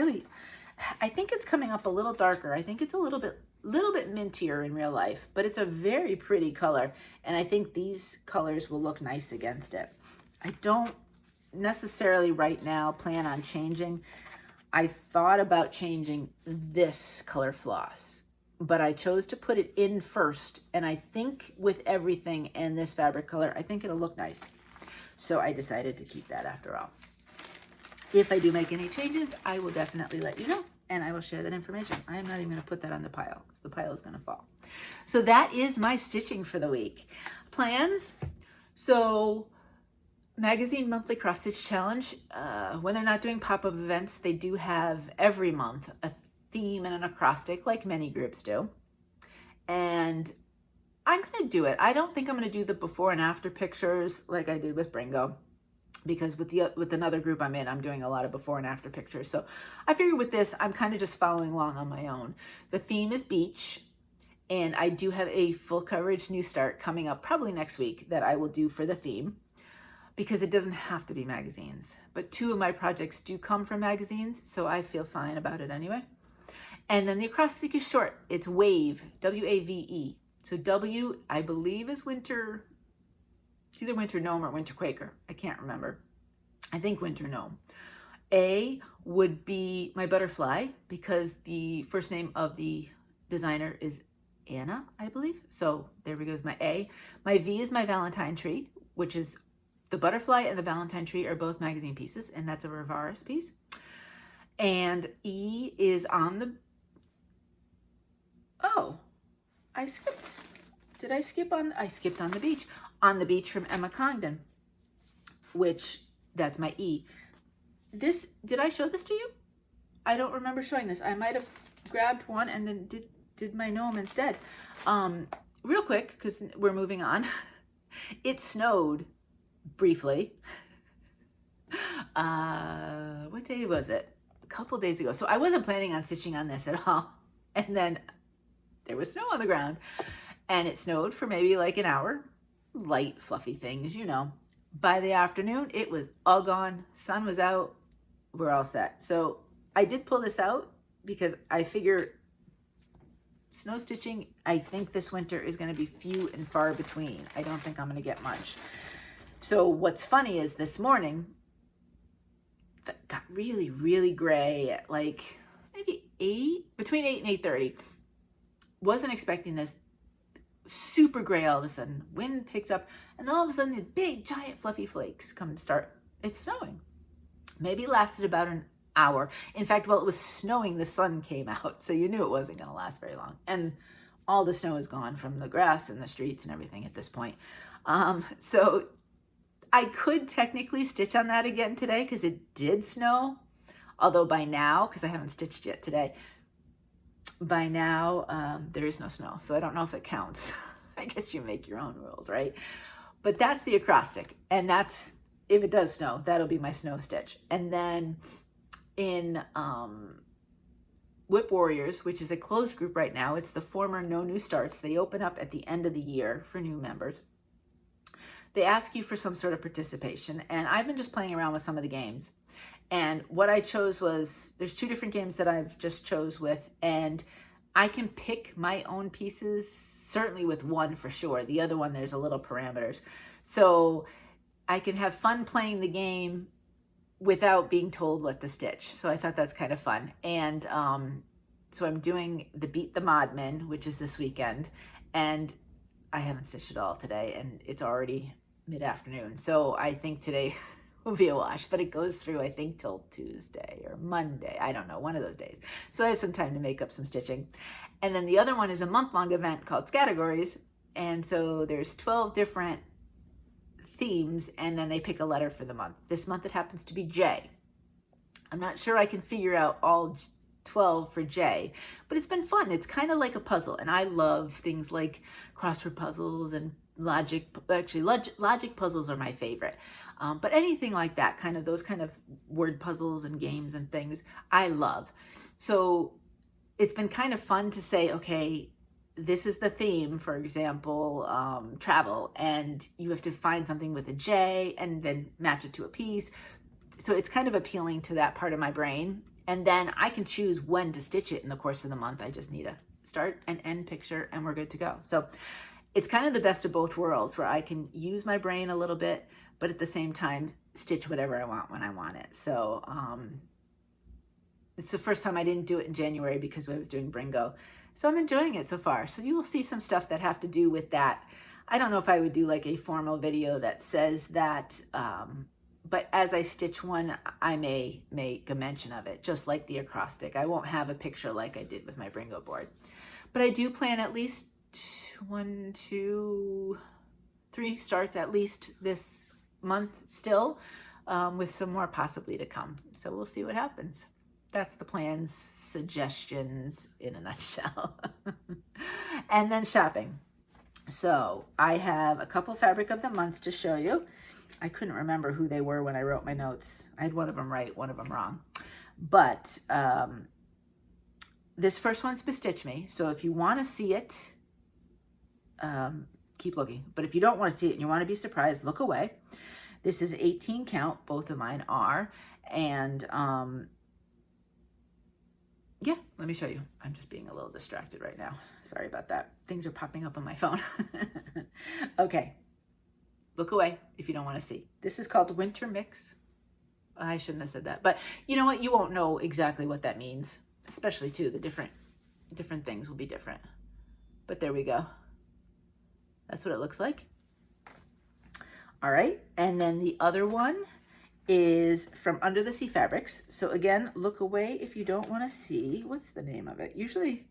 think it's coming up a little darker. I think it's a little bit mintier in real life, but it's a very pretty color. And I think these colors will look nice against it. I don't necessarily right now plan on changing. I thought about changing this color floss, but I chose to put it in first. And I think with everything and this fabric color, I think it'll look nice. So I decided to keep that after all. If I do make any changes, I will definitely let you know and I will share that information. I am not even going to put that on the pile because the pile is going to fall. So that is my stitching for the week. Plans. So magazine monthly cross stitch challenge. When they're not doing pop-up events, they do have every month a theme and an acrostic like many groups do. And I'm going to do it. I don't think I'm going to do the before and after pictures like I did with Bringo, because with another group I'm in, I'm doing a lot of before and after pictures. So I figure with this, I'm kind of just following along on my own. The theme is beach, and I do have a full coverage new start coming up probably next week that I will do for the theme, because it doesn't have to be magazines. But 2 of my projects do come from magazines, so I feel fine about it anyway. And then the acrostic is short. It's WAVE, W-A-V-E. So W, I believe, is winter. It's either Winter Gnome or Winter Quaker. I can't remember. I think Winter Gnome. A would be my butterfly because the first name of the designer is Anna, I believe. So there we goes my A. My V is my Valentine tree, which is the butterfly and the Valentine tree are both magazine pieces, and that's a Rivaris piece. And E is on the... Oh, I skipped. Did I skip on? I skipped on the beach. On the Beach from Emma Congdon, which that's my E. This, did I show this to you? I don't remember showing this. I might have grabbed one and then did my gnome instead. Real quick, because we're moving on. It snowed briefly. What day was it? A couple days ago. So I wasn't planning on stitching on this at all. And then there was snow on the ground and it snowed for maybe like an hour. Light, fluffy things, you know. By the afternoon, it was all gone. Sun was out. We're all set. So I did pull this out because I figure snow stitching, I think this winter is going to be few and far between. I don't think I'm going to get much. So what's funny is this morning, it got really, really gray at like maybe 8, between 8 and 8:30. Wasn't expecting this. Super gray all of a sudden. Wind picked up, and then all of a sudden the big, giant, fluffy flakes come and start. It's snowing. Maybe it lasted about an hour. In fact, while it was snowing, the sun came out, so you knew it wasn't going to last very long. And all the snow is gone from the grass and the streets and everything at this point. So I could technically stitch on that again today because it did snow. Although by now, because I haven't stitched yet today, by now, there is no snow, so I don't know if it counts. I guess you make your own rules, right? But that's the acrostic, and that's, if it does snow, that'll be my snow stitch. And then in Whip Warriors, which is a closed group right now, it's the former No New Starts. They open up at the end of the year for new members. They ask you for some sort of participation, and I've been just playing around with some of the games. And what I chose was, there's 2 different games that I've just chose with, and I can pick my own pieces, certainly with one for sure. The other one, there's a little parameters. So I can have fun playing the game without being told what to stitch. So I thought that's kind of fun. And so I'm doing the Beat the Modman, which is this weekend, and I haven't stitched it all today, and it's already mid-afternoon. So I think today will be a wash, but it goes through, I think, till Tuesday or Monday. I don't know, one of those days. So I have some time to make up some stitching. And then the other one is a month-long event called Categories. And so there's 12 different themes, and then they pick a letter for the month. This month it happens to be J. I'm not sure I can figure out all 12 for J, but it's been fun. It's kind of like a puzzle, and I love things like crossword puzzles and logic. Actually, logic puzzles are my favorite. But anything like that, kind of those kind of word puzzles and games and things, I love. So it's been kind of fun to say, okay, this is the theme, for example, travel, and you have to find something with a J and then match it to a piece. So it's kind of appealing to that part of my brain. And then I can choose when to stitch it in the course of the month. I just need a start and end picture and we're good to go. So it's kind of the best of both worlds, where I can use my brain a little bit, but at the same time, stitch whatever I want when I want it. So it's the first time I didn't do it in January because I was doing Bringo. So I'm enjoying it so far. So you will see some stuff that have to do with that. I don't know if I would do like a formal video that says that, but as I stitch one, I may make a mention of it, just like the acrostic. I won't have a picture like I did with my Bringo board. But I do plan at least 1, 2, 3 starts at least this month still, with some more possibly to come. So we'll see what happens. That's the plans, suggestions in a nutshell. And then shopping. So I have a couple fabric of the months to show you. I couldn't remember who they were when I wrote my notes. I had one of them right, one of them wrong. But this first one's Bestitchme. So if you want to see it, keep looking. But if you don't want to see it and you want to be surprised, look away. This is 18 count. Both of mine are. And yeah, let me show you. I'm just being a little distracted right now. Sorry about that. Things are popping up on my phone. Okay. Look away if you don't want to see. This is called Winter Mix. I shouldn't have said that. But you know what? You won't know exactly what that means. Especially, too, the different things will be different. But there we go. That's what it looks like. All right. And then the other one is from Under the Sea Fabrics. So again, look away if you don't want to see. What's the name of it? Usually,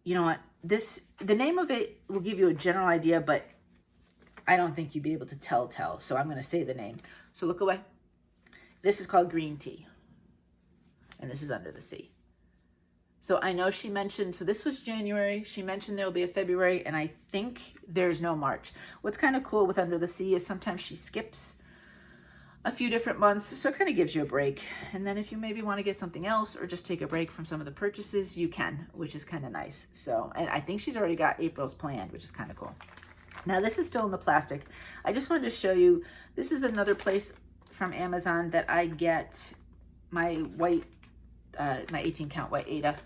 you know what? The name of it will give you a general idea, but I don't think you'd be able to tell. So I'm going to say the name. So look away. This is called Green Tea. And this is Under the Sea. So I know she mentioned, so this was January. She mentioned there'll be a February, and I think there's no March. What's kind of cool with Under the Sea is sometimes she skips a few different months, so it kind of gives you a break. And then if you maybe want to get something else or just take a break from some of the purchases, you can, which is kind of nice. So, and I think she's already got April's planned, which is kind of cool. Now this is still in the plastic. I just wanted to show you, this is another place from Amazon that I get my white, my 18 count white Aida.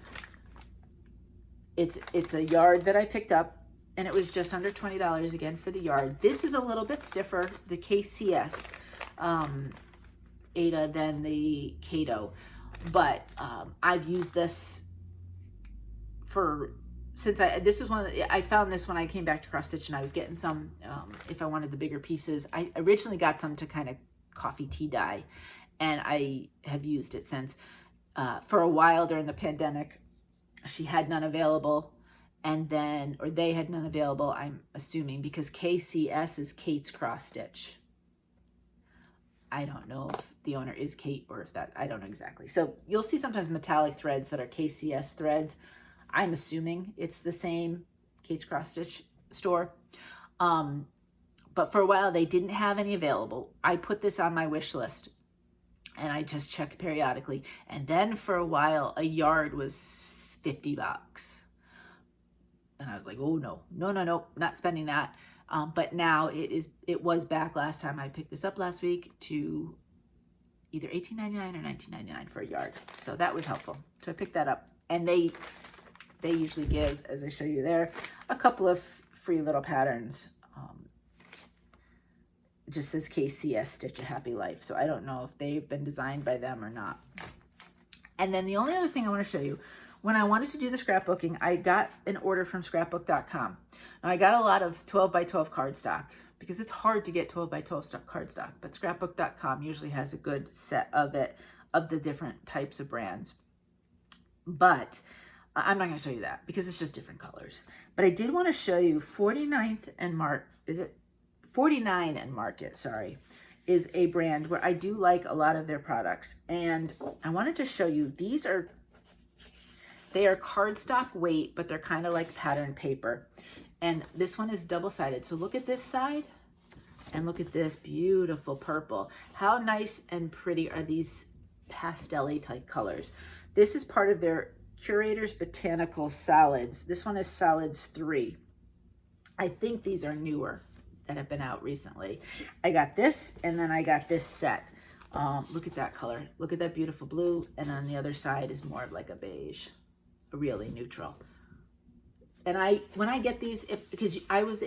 It's a yard that I picked up, and it was just under $20 again for the yard. This is a little bit stiffer, the KCS Aida, than the Kato, but I've used this this was one of I found this when I came back to cross stitch, and I was getting some if I wanted the bigger pieces. I originally got some to kind of coffee tea dye, and I have used it since. For a while during the pandemic, she had none available, and then, or they had none available, I'm assuming, because KCS is Kate's Cross Stitch. I don't know if the owner is Kate or if that, I don't know exactly. So you'll see sometimes metallic threads that are KCS threads. I'm assuming it's the same Kate's Cross Stitch store. But for a while they didn't have any available. I put this on my wish list and I just check periodically. And then for a while, a yard was $50. And I was like, oh no, not spending that. But now it was back last time I picked this up last week to either $18.99 or $19.99 for a yard. So that was helpful. So I picked that up. And they usually give, as I show you there, a couple of free little patterns. It just says KCS Stitch a Happy Life. So I don't know if they've been designed by them or not. And then the only other thing I want to show you, when I wanted to do the scrapbooking, I got an order from scrapbook.com. Now I got a lot of 12 by 12 cardstock because it's hard to get 12 by 12 cardstock, but scrapbook.com usually has a good set of it, of the different types of brands. But I'm not going to show you that because it's just different colors. But I did want to show you 49 and Market, sorry, is a brand where I do like a lot of their products. And I wanted to show you, they are cardstock weight, but they're kind of like pattern paper. And this one is double-sided. So look at this side and look at this beautiful purple. How nice and pretty are these pastel-y type colors? This is part of their Curator's Botanical Solids. This one is Solids 3. I think these are newer that have been out recently. I got this, and then I got this set. Look at that color. Look at that beautiful blue, and on the other side is more of like a beige, a really neutral. And when I get these, because I was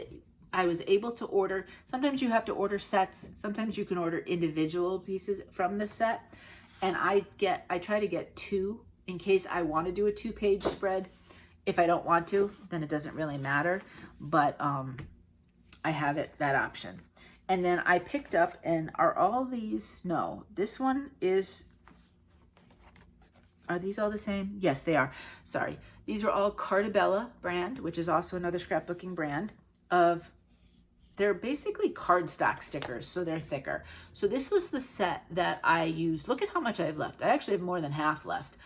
able to order, sometimes you have to order sets, sometimes you can order individual pieces from the set, and I try to get 2 in case I want to do a 2-page spread. If I don't want to, then it doesn't really matter, but I have that option. And then I picked up, and are all these, no, this one is, are these all the same? Yes, they are. Sorry. These are all Cartabella brand, which is also another scrapbooking brand they're basically cardstock stickers, so they're thicker. So this was the set that I used. Look at how much I have left. I actually have more than half left.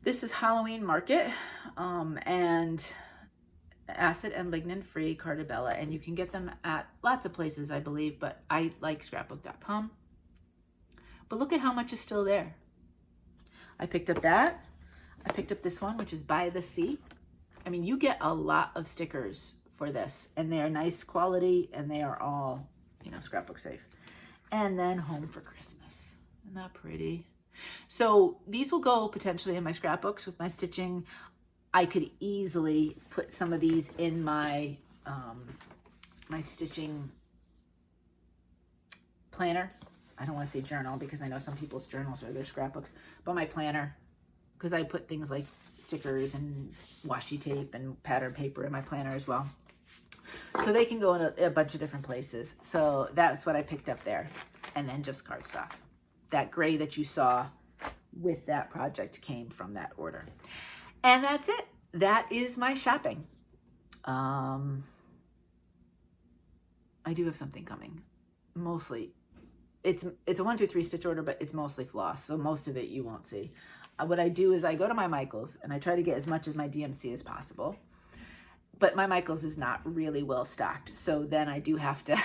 This is Halloween Market, and acid and lignin free Cartabella, and you can get them at lots of places, I believe, but I like scrapbook.com. But look at how much is still there. I picked up that. I picked up this one, which is By the Sea. I mean, you get a lot of stickers for this, and they are nice quality, and they are all, scrapbook safe. And then Home for Christmas. Isn't that pretty? So these will go potentially in my scrapbooks with my stitching. I could easily put some of these in my my stitching planner. I don't want to say journal because I know some people's journals are their scrapbooks, but my planner, because I put things like stickers and washi tape and pattern paper in my planner as well. So they can go in a bunch of different places. So that's what I picked up there. And then just cardstock. That gray that you saw with that project came from that order. And that's it. That is my shopping. I do have something coming. Mostly, it's a 1, 2, 3 stitch order, but it's mostly floss. So most of it you won't see. What I do is I go to my Michaels and I try to get as much of my DMC as possible. But my Michaels is not really well stocked. So then I do have to,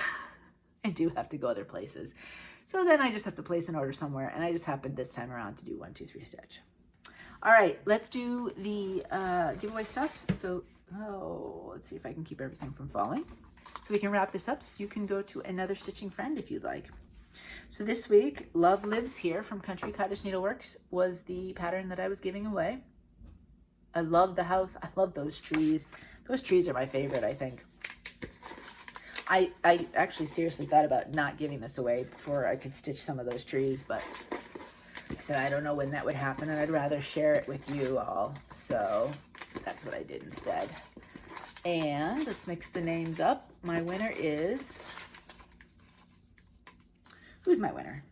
go other places. So then I just have to place an order somewhere. And I just happened this time around to do 1, 2, 3 stitch. All right, let's do the giveaway stuff. So, let's see if I can keep everything from falling. So we can wrap this up so you can go to another stitching friend if you'd like. So this week, Love Lives Here from Country Cottage Needleworks was the pattern that I was giving away. I love the house. I love those trees. Those trees are my favorite, I think. I actually seriously thought about not giving this away before I could stitch some of those trees, but I said I don't know when that would happen, and I'd rather share it with you all. So that's what I did instead. And let's mix the names up. My winner is... Who's my winner?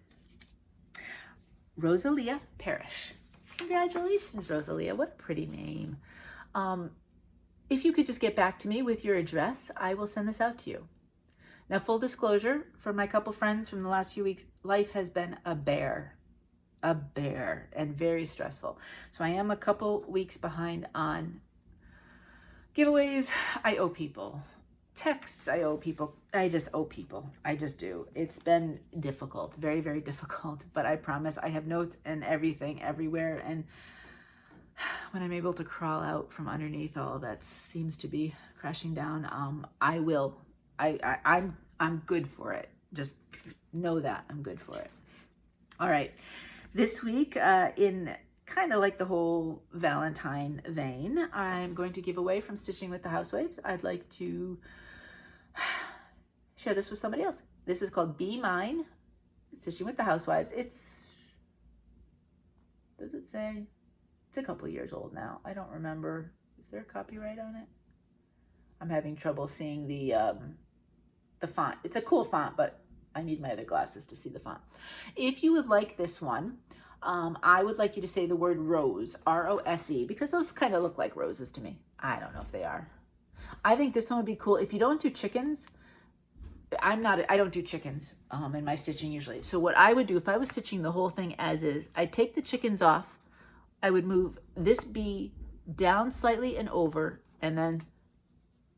Rosalia Parrish. Congratulations, Rosalia. What a pretty name. If you could just get back to me with your address, I will send this out to you. Now, full disclosure, for my couple friends from the last few weeks, life has been a bear, and very stressful. So I am a couple weeks behind on giveaways. I owe people texts. I owe people. I just owe people. I just do. It's been difficult, very, very difficult. But I promise I have notes and everything everywhere. And when I'm able to crawl out from underneath all that seems to be crashing down, I will. I'm good for it. Just know that I'm good for it. All right. This week, in kind of like the whole Valentine vein, I'm going to give away from Stitching with the Housewives. I'd like to share this with somebody else. This is called Be Mine, Stitching with the Housewives. Does it say? It's a couple years old now. I don't remember. Is there a copyright on it? I'm having trouble seeing the font. It's a cool font, but I need my other glasses to see the font. If you would like this one, I would like you to say the word rose, R-O-S-E, because those kind of look like roses to me. I don't know if they are. I think this one would be cool. If you don't do chickens, I don't do chickens in my stitching usually. So what I would do if I was stitching the whole thing as is, I'd take the chickens off. I would move this bee down slightly and over, and then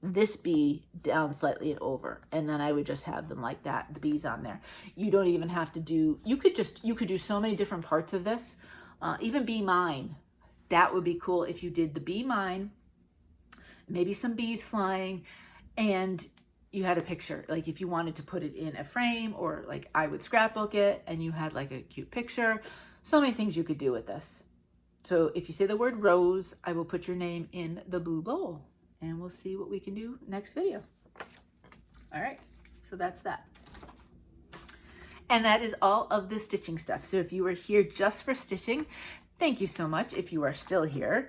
this bee down slightly and over, and then I would just have them like that, the bees on there. You don't even have to do, you could do so many different parts of this. Even Be Mine, that would be cool if you did the Be Mine, maybe some bees flying, and you had a picture, like if you wanted to put it in a frame, or like I would scrapbook it and you had like a cute picture. So many things you could do with this. So if you say the word rose, I will put your name in the blue bowl. And we'll see what we can do next video. All right, so that's that. And that is all of the stitching stuff. So if you were here just for stitching, thank you so much. If you are still here,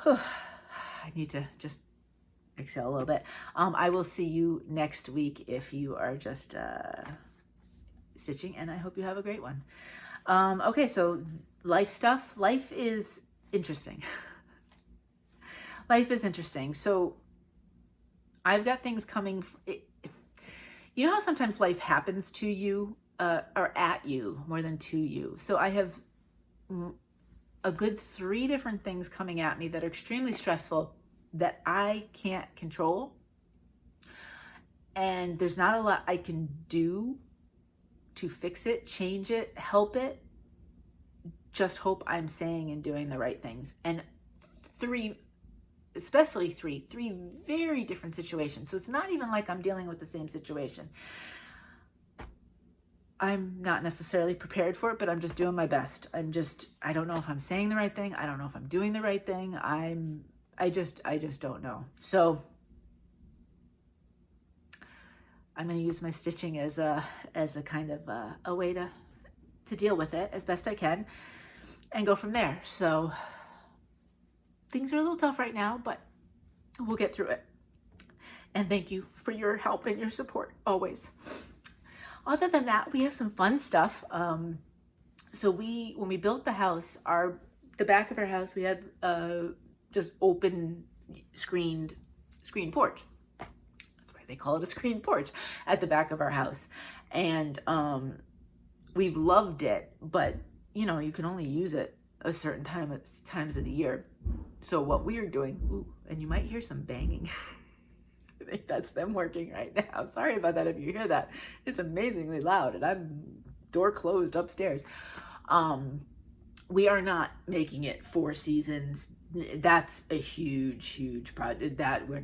I need to just exhale a little bit. I will see you next week if you are just stitching, and I hope you have a great one. Okay, so life stuff. Life is interesting. Life is interesting. So I've got things coming. You know how sometimes life happens to you or at you more than to you. So I have a good 3 different things coming at me that are extremely stressful that I can't control. And there's not a lot I can do to fix it, change it, help it. Just hope I'm saying and doing the right things. And 3 very different situations. So it's not even like I'm dealing with the same situation. I'm not necessarily prepared for it, but I'm just doing my best. I don't know if I'm saying the right thing. I don't know if I'm doing the right thing. I just don't know. So I'm going to use my stitching as a kind of a way to deal with it as best I can and go from there. So things are a little tough right now, but we'll get through it. And thank you for your help and your support always. Other than that, we have some fun stuff. So when we built the house, the back of our house, we had just open screened porch. That's why they call it a screened porch at the back of our house. And we've loved it, but you know, you can only use it a certain times of the year. So what we are doing, and you might hear some banging. I think that's them working right now. Sorry about that if you hear that. It's amazingly loud, and I'm door closed upstairs. We are not making it 4 seasons. That's a huge project that we're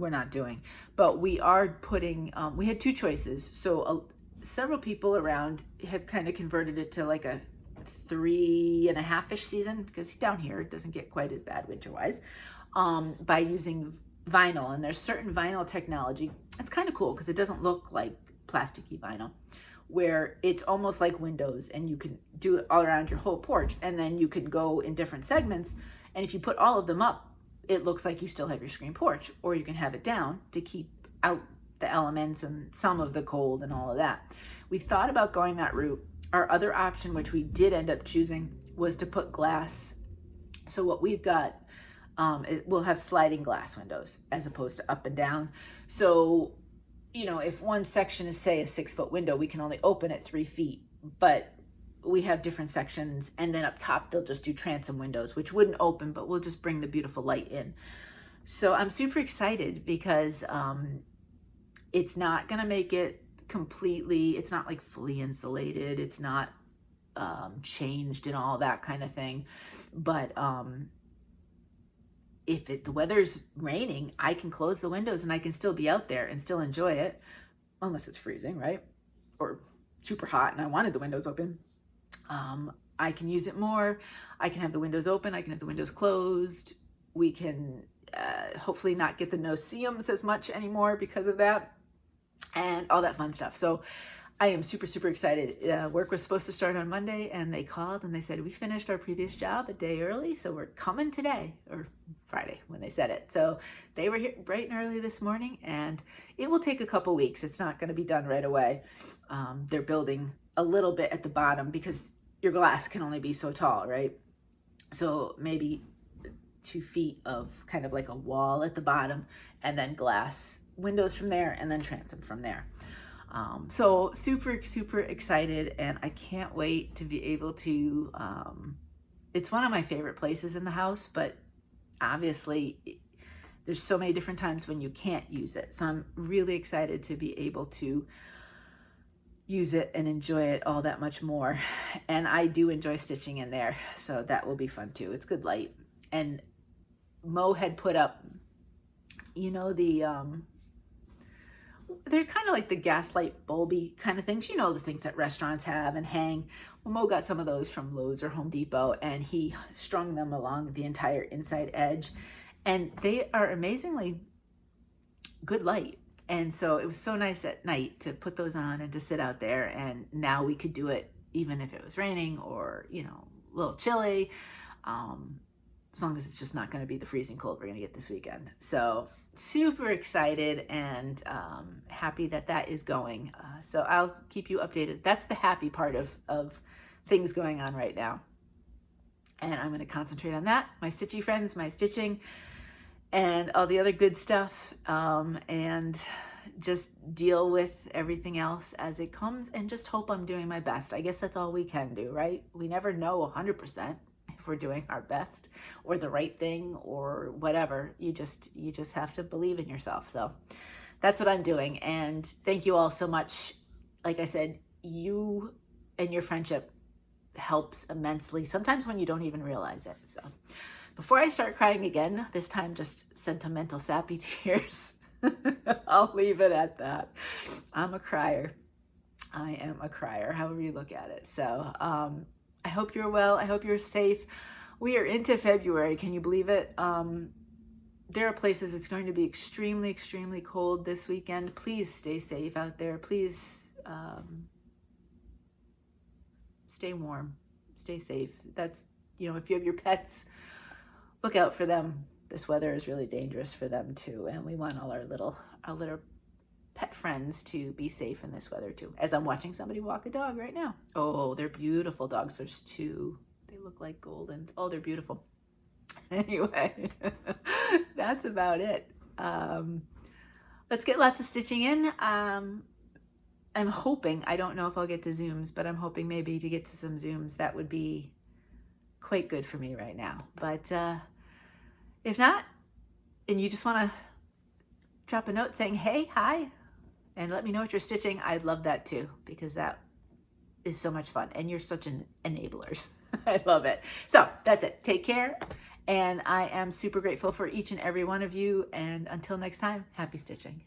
not doing. But we are putting. We had 2 choices. So several people around have kind of converted it to like a 3.5-ish season, because down here it doesn't get quite as bad winter-wise, by using vinyl. And there's certain vinyl technology. It's kind of cool because it doesn't look like plasticky vinyl, where it's almost like windows, and you can do it all around your whole porch, and then you can go in different segments, and if you put all of them up, it looks like you still have your screen porch, or you can have it down to keep out the elements and some of the cold and all of that. We thought about going that route. Our other option, which we did end up choosing, was to put glass. So what we've got, we'll have sliding glass windows as opposed to up and down. So you know, if one section is, say, a 6-foot window, we can only open it 3 feet, but we have different sections, and then up top they'll just do transom windows, which wouldn't open, but we'll just bring the beautiful light in. So I'm super excited because it's not gonna make it completely, it's not like fully insulated, it's not changed and all that kind of thing, but if the weather's raining, I can close the windows and I can still be out there and still enjoy it, unless it's freezing, right? Or super hot and I wanted the windows open. I can use it more. I can have the windows open. I can have the windows closed. We can hopefully not get the no-see-ums as much anymore because of that and all that fun stuff. So I am super, super excited. Work was supposed to start on Monday, and they called and they said, we finished our previous job a day early, so we're coming today, or Friday when they said it. So they were here bright and early this morning, and it will take a couple weeks. It's not going to be done right away. They're building a little bit at the bottom because your glass can only be so tall, right? So maybe 2 feet of kind of like a wall at the bottom, and then glass windows from there, and then transom from there. So super, super excited, and I can't wait to be able to, it's one of my favorite places in the house, but obviously there's so many different times when you can't use it. So I'm really excited to be able to use it and enjoy it all that much more. And I do enjoy stitching in there, so that will be fun too. It's good light. And Mo had put up, you know, they're kind of like the gaslight bulby kind of things, you know, the things that restaurants have and hang. Well, Mo got some of those from Lowe's or Home Depot, and he strung them along the entire inside edge, and they are amazingly good light. And so it was so nice at night to put those on and to sit out there, and now we could do it even if it was raining or, you know, a little chilly, as long as it's just not going to be the freezing cold we're going to get this weekend. So super excited and happy that that is going. So I'll keep you updated. That's the happy part of things going on right now. And I'm going to concentrate on that, my stitchy friends, my stitching, and all the other good stuff, and just deal with everything else as it comes and just hope I'm doing my best. I guess that's all we can do, right? We never know 100% if we're doing our best or the right thing or whatever. You just have to believe in yourself. So that's what I'm doing. And thank you all so much. Like I said, you and your friendship helps immensely, sometimes when you don't even realize it. So before I start crying again, this time just sentimental sappy tears, I'll leave it at that. I'm a crier. I am a crier, however you look at it. So I hope you're well. I hope you're safe. We are into February. Can you believe it? There are places it's going to be extremely, extremely cold this weekend. Please stay safe out there. Please stay warm. Stay safe. That's, you know, if you have your pets, look out for them. This weather is really dangerous for them too. And we want all our little pet friends to be safe in this weather too. As I'm watching somebody walk a dog right now. Oh, they're beautiful dogs. There's two. They look like goldens. Oh, they're beautiful. Anyway, that's about it. Let's get lots of stitching in. I'm hoping, I don't know if I'll get to Zooms, but I'm hoping maybe to get to some Zooms. That would be quite good for me right now. But if not, and you just want to drop a note saying, hey, hi, and let me know what you're stitching, I'd love that too, because that is so much fun. And you're such an enablers. I love it. So that's it. Take care. And I am super grateful for each and every one of you. And until next time, happy stitching.